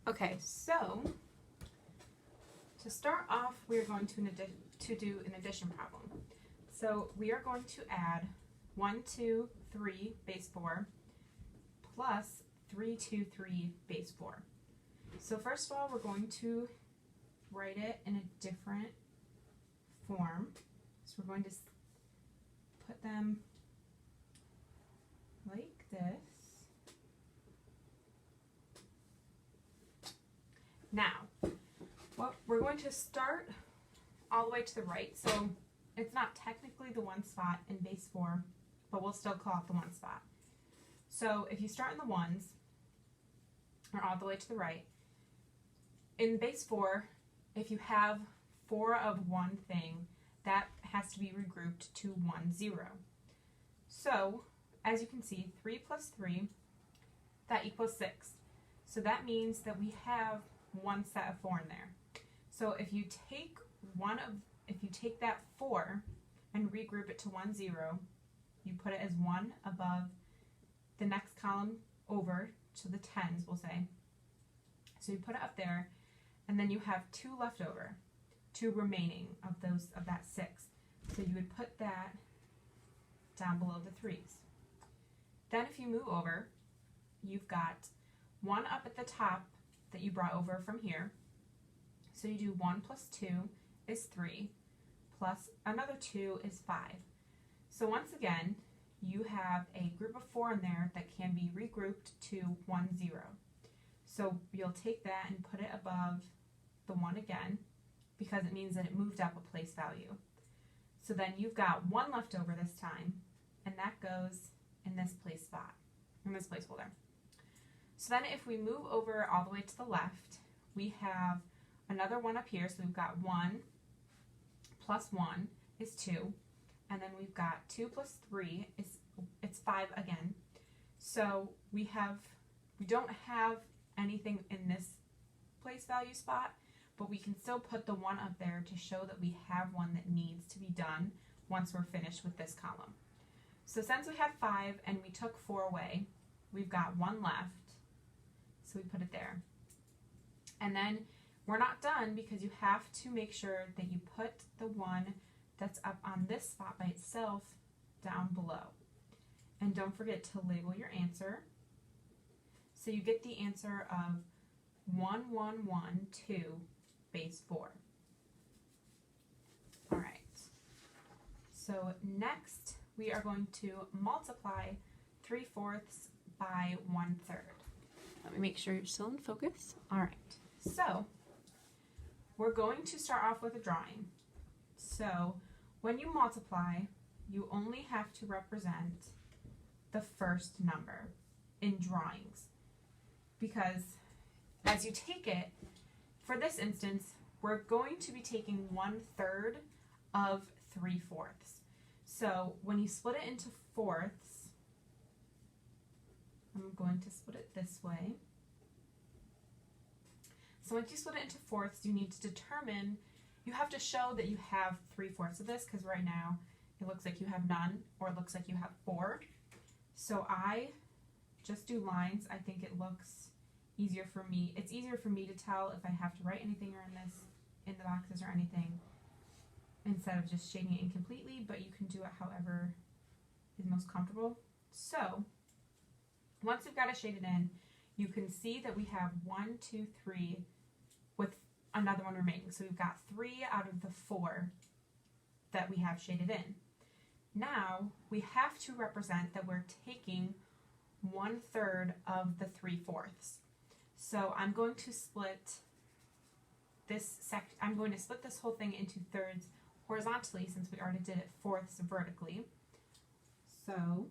Okay, so to start off, we're going to do an addition problem. So we are going to add 1, 2, 3 base 4 plus 3, 2, 3 base 4. So first of all, we're going to write it in a different form. So we're going to put them like this. Now, we're going to start all the way to the right, so it's not technically the 1 spot in base 4, but we'll still call it the 1 spot. So if you start in the 1s, or all the way to the right, in base 4, if you have 4 of one thing, that has to be regrouped to 1, 0. So, as you can see, 3 plus 3, that equals 6. So that means that we have one set of 4 in there. So if you take that 4 and regroup it to 1, 0, you put it as 1 above the next column over to the 10s, we'll say. So you put it up there, and then you have 2 left over, 2 remaining of that 6. So you would put that down below the 3s. Then if you move over, you've got 1 up at the top that you brought over from here. So you do 1 plus 2 is 3, plus another 2 is 5. So once again, you have a group of 4 in there that can be regrouped to 1, 0. So you'll take that and put it above the 1 again, because it means that it moved up a place value. So then you've got 1 left over this time, and that goes in this place spot, in this placeholder. So then if we move over all the way to the left, we have another 1 up here, so we've got 1 plus 1 is 2, and then we've got 2 plus 3 it's 5 again. So we don't have anything in this place value spot, but we can still put the 1 up there to show that we have one that needs to be done once we're finished with this column. So since we have 5 and we took 4 away, we've got 1 left, so we put it there. And then we're not done, because you have to make sure that you put the 1 that's up on this spot by itself down below. And don't forget to label your answer. So you get the answer of 1112 base 4. All right. So next we are going to multiply 3/4 by 1/3. Let me make sure you're still in focus. All right. So we're going to start off with a drawing. So when you multiply, you only have to represent the first number in drawings, because as you take it, for this instance, we're going to be taking 1/3 of 3/4. So when you split it into fourths, I'm going to split it this way. So once you split it into fourths, you need to determine, you have to show that you have 3/4 of this, because right now it looks like you have none, or it looks like you have 4. So I just do lines. I think it looks easier for me. It's easier for me to tell if I have to write anything or in the boxes or anything, instead of just shading it in completely, but you can do it however is most comfortable. So once we've got it shaded in, you can see that we have 1, 2, 3 with another one remaining. So we've got 3 out of the 4 that we have shaded in. Now we have to represent that we're taking 1/3 of the 3/4. So I'm going to split this whole thing into thirds horizontally, since we already did it fourths vertically. So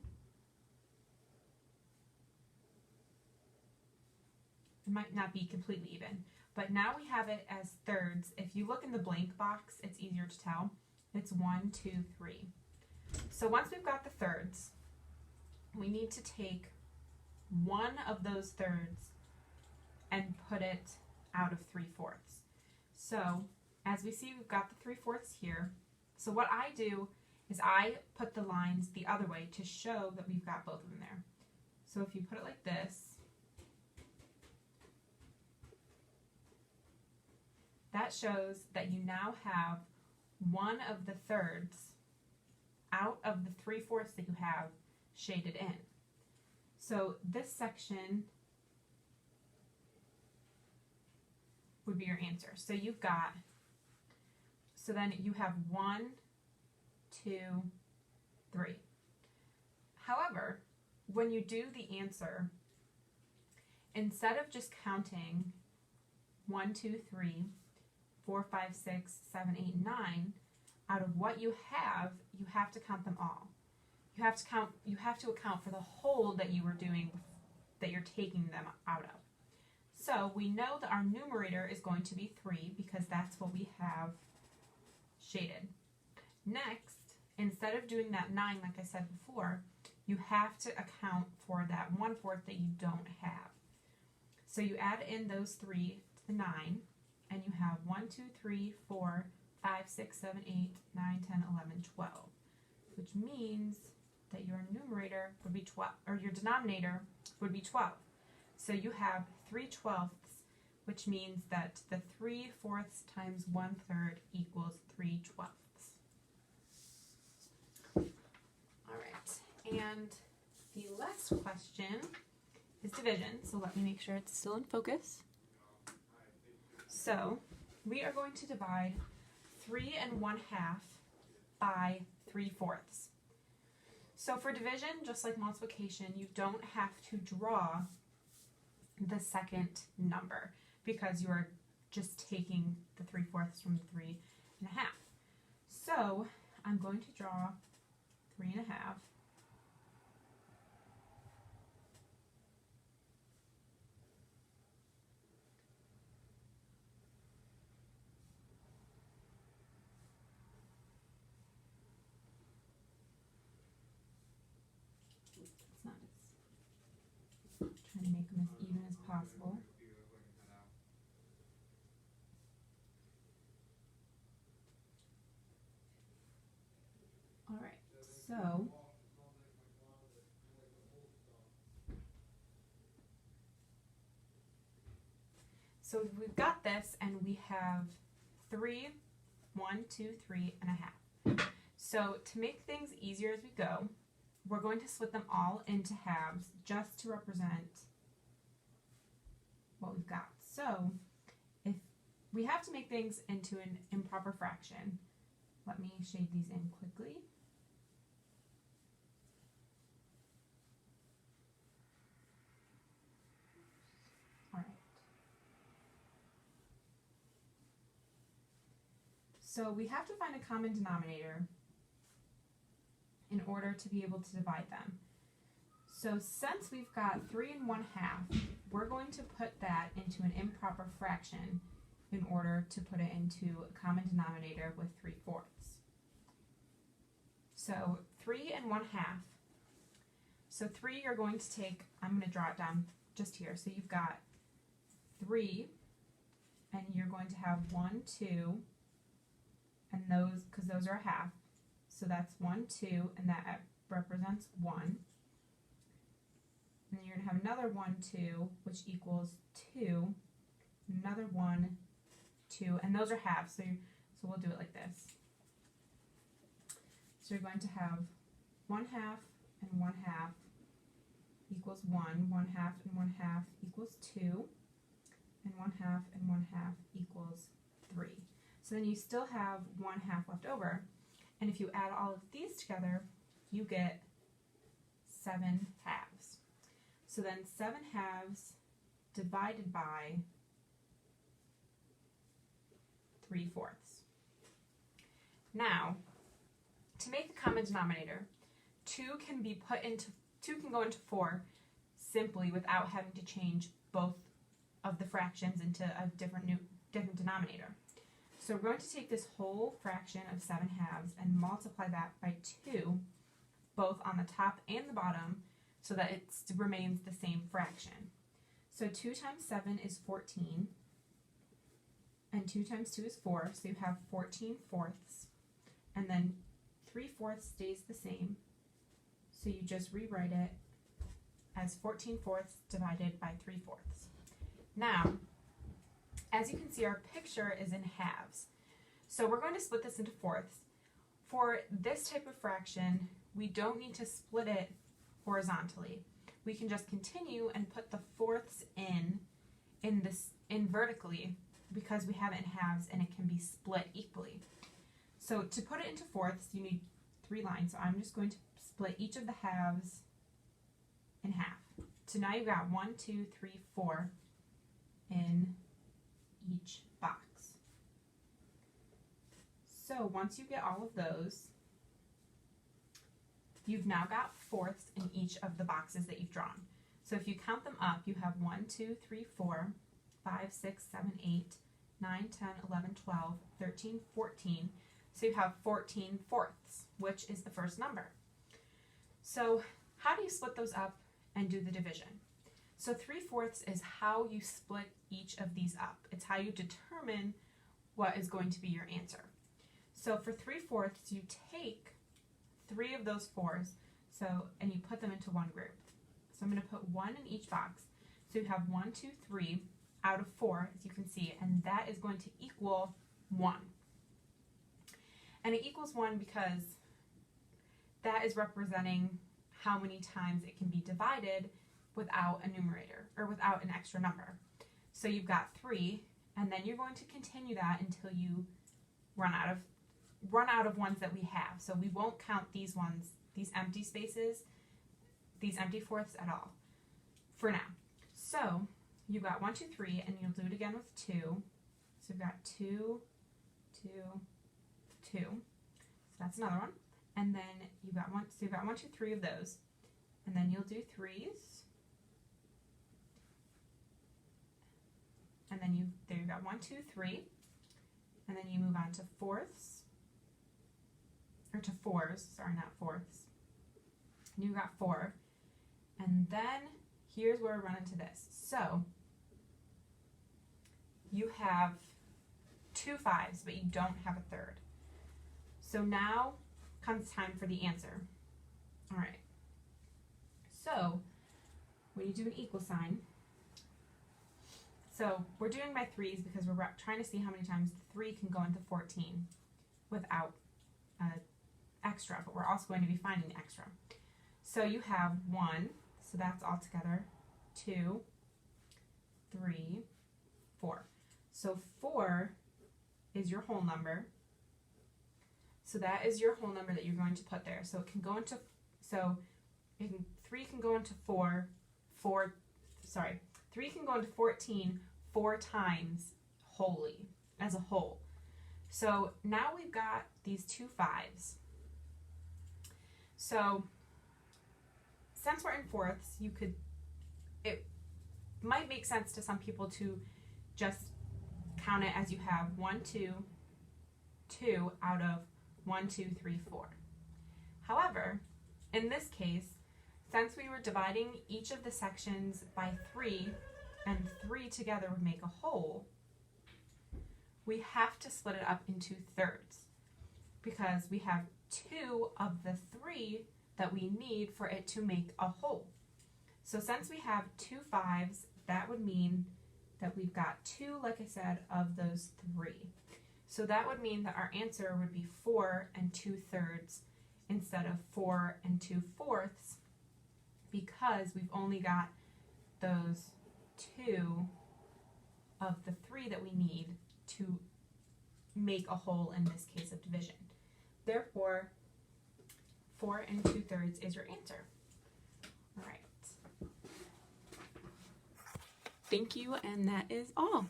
it might not be completely even, but now we have it as thirds. If you look in the blank box, it's easier to tell. It's 1, 2, 3. So once we've got the thirds, we need to take 1 of those thirds and put it out of 3/4. So as we see, we've got the 3/4 here. So what I do is I put the lines the other way to show that we've got both of them there. So if you put it like this, that shows that you now have 1 of the thirds out of the 3/4 that you have shaded in. So this section would be your answer. So you've got, so then you have 1, 2, 3. However, when you do the answer, instead of just counting 1, 2, 3, 4, 5, 6, 7, 8, 9, out of what you have to count them all. You have to account for the whole that you were doing, that you're taking them out of. So we know that our numerator is going to be 3 because that's what we have shaded. Next, instead of doing that 9 like I said before, you have to account for that 1/4 that you don't have. So you add in those 3 to the 9, and you have 1, 2, 3, 4, 5, 6, 7, 8, 9, 10, 11, 12, which means that your numerator would be 12, or your denominator would be 12. So you have 3/12, which means that the 3/4 times 1/3 equals 3/12. All right, and the last question is division. So let me make sure it's still in focus. So we are going to divide 3 1/2 by 3/4. So for division, just like multiplication, you don't have to draw the second number because you are just taking the 3/4 from the 3 1/2. So I'm going to draw 3 1/2. Trying to make them as even as possible. All right, so we've got this, and we have 3, 1, 2, 3 1/2. So to make things easier as we go, we're going to split them all into halves just to represent what we've got. So if we have to make things into an improper fraction, let me shade these in quickly. All right. So we have to find a common denominator in order to be able to divide them. So since we've got 3 1/2, we're going to put that into an improper fraction in order to put it into a common denominator with 3/4. So 3 1/2. So 3 you're going to take, I'm going to draw it down just here. So you've got 3, and you're going to have 1, 2, and those, because those are a half. So that's 1, 2, and that represents 1. And then you're going to have another 1, 2, which equals 2. Another 1, 2, and those are halves. So we'll do it like this. So you're going to have 1/2 and 1/2 equals 1. 1/2 and 1/2 equals 2. And 1/2 and 1/2 equals 3. So then you still have 1/2 left over. And if you add all of these together, you get 7 halves. So then 7 halves divided by 3/4. Now, to make a common denominator, 2 can go into 4 simply without having to change both of the fractions into a different denominator. So we're going to take this whole fraction of 7 halves and multiply that by 2, both on the top and the bottom, so that it remains the same fraction. So 2 times 7 is 14, and 2 times 2 is 4, so you have 14/4, and then 3/4 stays the same, so you just rewrite it as 14/4 divided by 3/4. Now, as you can see, our picture is in halves. So we're going to split this into fourths. For this type of fraction, we don't need to split it horizontally. We can just continue and put the fourths in vertically because we have it in halves and it can be split equally. So to put it into fourths, you need 3 lines. So I'm just going to split each of the halves in half. So now you've got 1, 2, 3, 4 in each box. So once you get all of those, you've now got fourths in each of the boxes that you've drawn. So if you count them up, you have 1, 2, 3, 4, 5, 6, 7, 8, 9, 10, 11, 12, 13, 14. So you have 14 fourths, which is the first number. So how do you split those up and do the division? So 3/4 is how you split each of these up. It's how you determine what is going to be your answer. So for 3/4, you take 3 of those 4s, and you put them into one group. So I'm going to put 1 in each box. So you have 1, 2, 3 out of 4, as you can see, and that is going to equal 1. And it equals 1 because that is representing how many times it can be divided without a numerator or without an extra number. So you've got 3, and then you're going to continue that until you run out of ones that we have. So we won't count these ones, these empty spaces, these empty fourths at all for now. So you've got 1, 2, 3, and you'll do it again with 2. So you've got 2, 2, 2. So that's another one. And then you've got 1, so you've got 1, 2, 3 of those. And then you'll do 3s. And then there you've got 1, 2, 3. And then you move on to fourths. Or to 4s, sorry, not fourths. And you've got 4. And then here's where we run into this. So you have 2 5s, but you don't have a third. So now comes time for the answer. All right. So when you do an equal sign, so we're doing by 3s because we're trying to see how many times 3 can go into 14 without extra, but we're also going to be finding the extra. So you have 1, so that's all together, 2, 3, 4. So 4 is your whole number. So that is your whole number that you're going to put there. So it can go into, 3 can go into 3 can go into 14 4 times wholly, as a whole. So now we've got these 2 5s. So since we're in fourths, it might make sense to some people to just count it as you have 1, 2, 2 out of 1, 2, 3, 4. However, in this case, since we were dividing each of the sections by 3, and 3 together would make a whole, we have to split it up into thirds because we have 2 of the 3 that we need for it to make a whole. So since we have 2 5s, that would mean that we've got 2, like I said, of those 3. So that would mean that our answer would be 4 and 2/3 instead of 4 and 2/4 because we've only got those 2 of the 3 that we need to make a whole in this case of division. Therefore, 4 and 2/3 is your answer. All right. Thank you, and that is all.